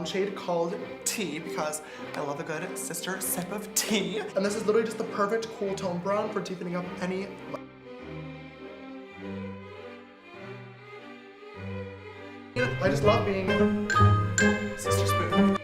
brown shade called Tea because I love a good sister sip of tea. And this is literally just the perfect cool tone brown for deepening up any I just love being Sister Spoon.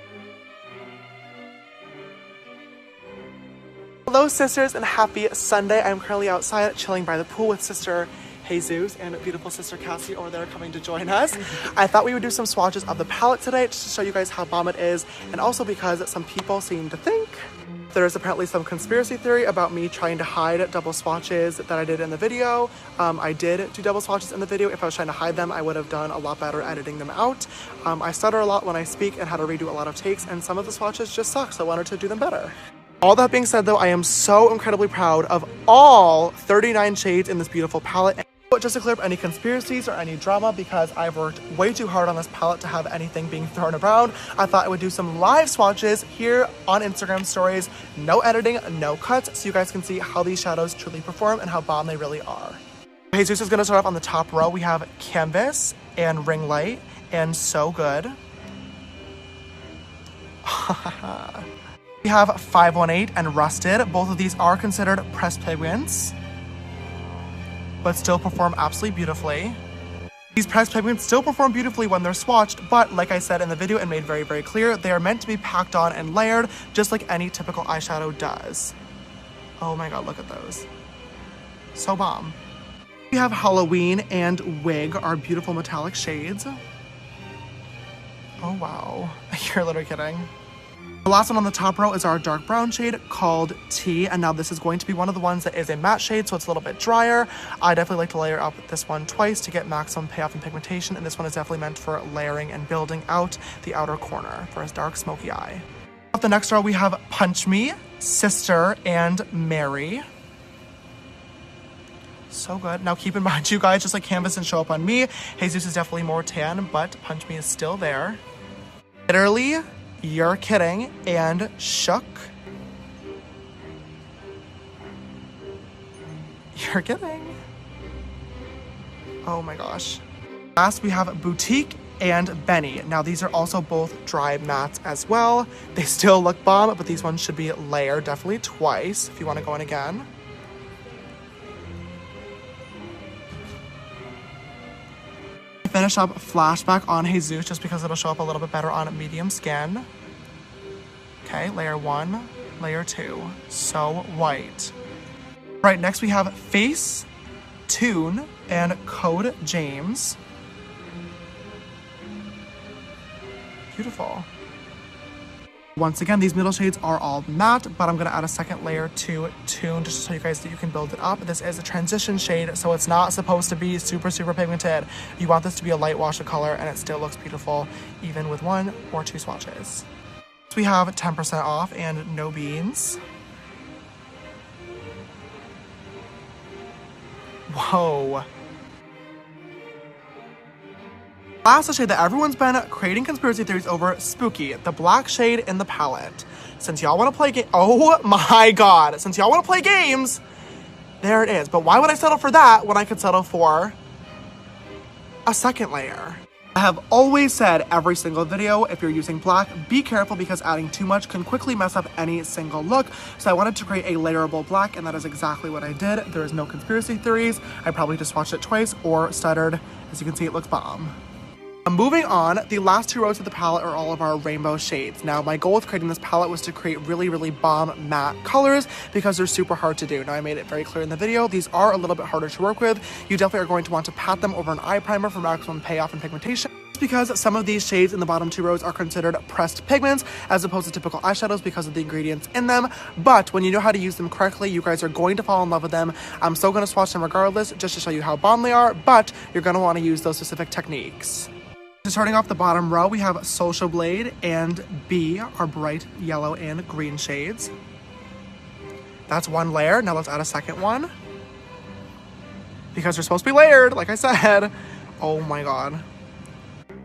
Hello sisters and happy Sunday. I'm currently outside chilling by the pool with Sister Jesus and beautiful Sister Cassie over there coming to join us. I thought we would do some swatches of the palette today just to show you guys how bomb it is, and also because some people seem to think there's apparently some conspiracy theory about me trying to hide double swatches that I did in the video. I did do double swatches in the video. If I was trying to hide them, I would have done a lot better editing them out. I stutter a lot when I speak and had to redo a lot of takes, and some of the swatches just suck, so I wanted to do them better. All that being said though, I am so incredibly proud of all 39 shades in this beautiful palette. But just to clear up any conspiracies or any drama, because I've worked way too hard on this palette to have anything being thrown around, I thought I would do some live swatches here on Instagram stories. No editing, no cuts, so you guys can see how these shadows truly perform and how bomb they really are. Jesus is going to start off on the top row. We have Canvas and Ring Light and So Good. We have 518 and Rusted. Both of these are considered pressed pigments, but still perform absolutely beautifully. These pressed pigments still perform beautifully when they're swatched, but like I said in the video and made very, very clear, they are meant to be packed on and layered just like any typical eyeshadow does. Oh my god, look at those. So bomb. We have Halloween and Wig, our beautiful metallic shades. Oh wow, you're literally kidding. The last one on the top row is our dark brown shade called Tea, and now this is going to be one of the ones that is a matte shade, so it's a little bit drier. I definitely like to layer up this one twice to get maximum payoff and pigmentation, and this one is definitely meant for layering and building out the outer corner for a dark smoky eye. Off the next row we have Punch Me, Sister, and Mary. So good. Now keep in mind, you guys, just like Canvas didn't show up on me, Jesus is definitely more tan, but Punch Me is still there. Literally, You're Kidding, and Shook. You're Kidding. Oh my gosh. Last we have Boutique and Benny. Now these are also both dry mattes as well. They still look bomb, but these ones should be layered definitely twice if you want to go in again. Finish up Flashback on Jesus just because it'll show up a little bit better on medium skin. Okay, layer 1, layer 2. So white. Right, next we have Face, Tune, and Code James. Beautiful. Once again, these middle shades are all matte, but I'm going to add a second layer to Tune just to show you guys that you can build it up. This is a transition shade, so it's not supposed to be super, super pigmented. You want this to be a light wash of color, and it still looks beautiful, even with 1 or 2 swatches. So we have 10% off and No Beans. Whoa. Last shade that everyone's been creating conspiracy theories over, Spooky, the black shade in the palette. Since y'all want to play oh my god, since y'all want to play games, there it is. But why would I settle for that when I could settle for a second layer? I have always said every single video, if you're using black, be careful because adding too much can quickly mess up any single look. So I wanted to create a layerable black, and that is exactly what I did. There is no conspiracy theories. I probably just watched it twice or stuttered. As you can see, it looks bomb. Moving on, the last 2 rows of the palette are all of our rainbow shades. Now, my goal with creating this palette was to create really, really bomb matte colors because they're super hard to do. Now, I made it very clear in the video, these are a little bit harder to work with. You definitely are going to want to pat them over an eye primer for maximum payoff and pigmentation. Because some of these shades in the bottom 2 rows are considered pressed pigments as opposed to typical eyeshadows because of the ingredients in them. But when you know how to use them correctly, you guys are going to fall in love with them. I'm still going to swatch them regardless just to show you how bomb they are, but you're going to want to use those specific techniques. So starting off the bottom row, we have Social Blade and B, our bright yellow and green shades. That's 1 layer. Now let's add a second one. Because they're supposed to be layered, like I said. Oh my god.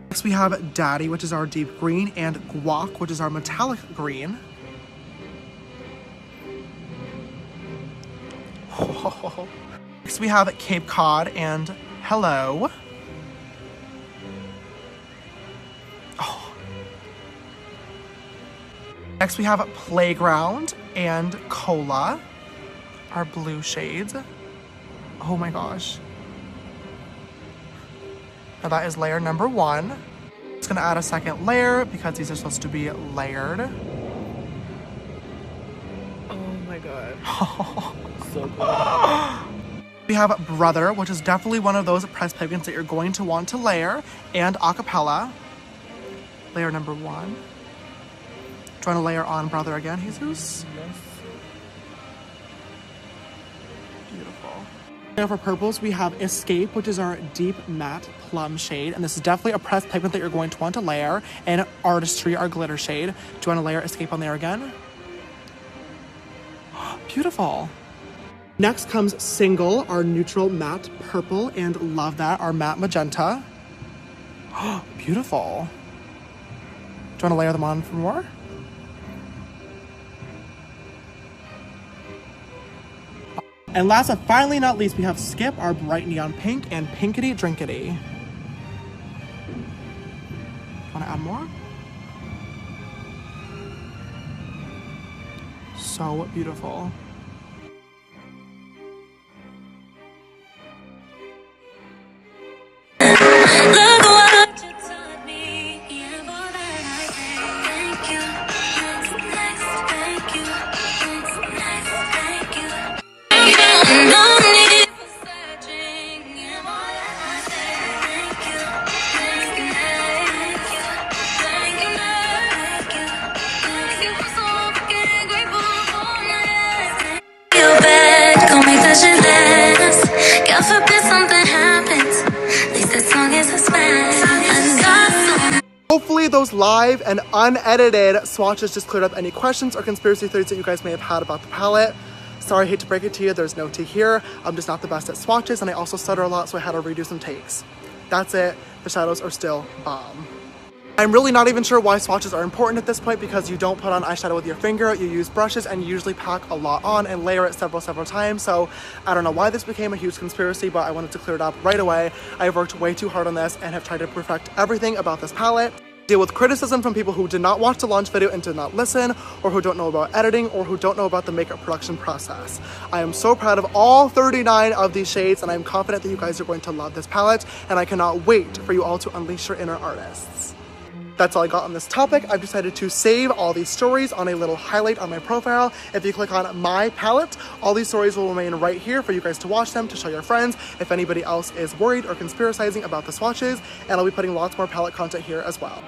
Next we have Daddy, which is our deep green, and Guac, which is our metallic green. Next we have Cape Cod and Hello. Next we have Playground and Cola, our blue shades. Oh my gosh. Now that is layer number 1. It's gonna add a second layer because these are supposed to be layered. Oh my god. So good. We have Brother, which is definitely one of those pressed pigments that you're going to want to layer, and Acapella. Layer number 1. Do you want to layer on Brother again, Jesus? Yes. Beautiful. Now for purples, we have Escape, which is our deep matte plum shade. And this is definitely a pressed pigment that you're going to want to layer. And Artistry, our glitter shade. Do you want to layer Escape on there again? Beautiful. Next comes Single, our neutral matte purple. And love that, our matte magenta. Beautiful. Do you want to layer them on for more? And last but finally not least, we have Skip, our bright neon pink, and Pinkity Drinkity. Want to add more? So beautiful. Hopefully those live and unedited swatches just cleared up any questions or conspiracy theories that you guys may have had about the palette. Sorry, I hate to break it to you, there's no tea here. I'm just not the best at swatches, and I also stutter a lot, so I had to redo some takes. That's it. The shadows are still bomb. I'm really not even sure why swatches are important at this point, because you don't put on eyeshadow with your finger, you use brushes, and you usually pack a lot on and layer it several times. So I don't know why this became a huge conspiracy, but I wanted to clear it up right away. I've worked way too hard on this and have tried to perfect everything about this palette. Deal with criticism from people who did not watch the launch video and did not listen, or who don't know about editing, or who don't know about the makeup production process. I am so proud of all 39 of these shades, and I'm confident that you guys are going to love this palette, and I cannot wait for you all to unleash your inner artists. That's all I got on this topic. I've decided to save all these stories on a little highlight on my profile. If you click on my palette, all these stories will remain right here for you guys to watch them, to show your friends, if anybody else is worried or conspiracizing about the swatches, and I'll be putting lots more palette content here as well.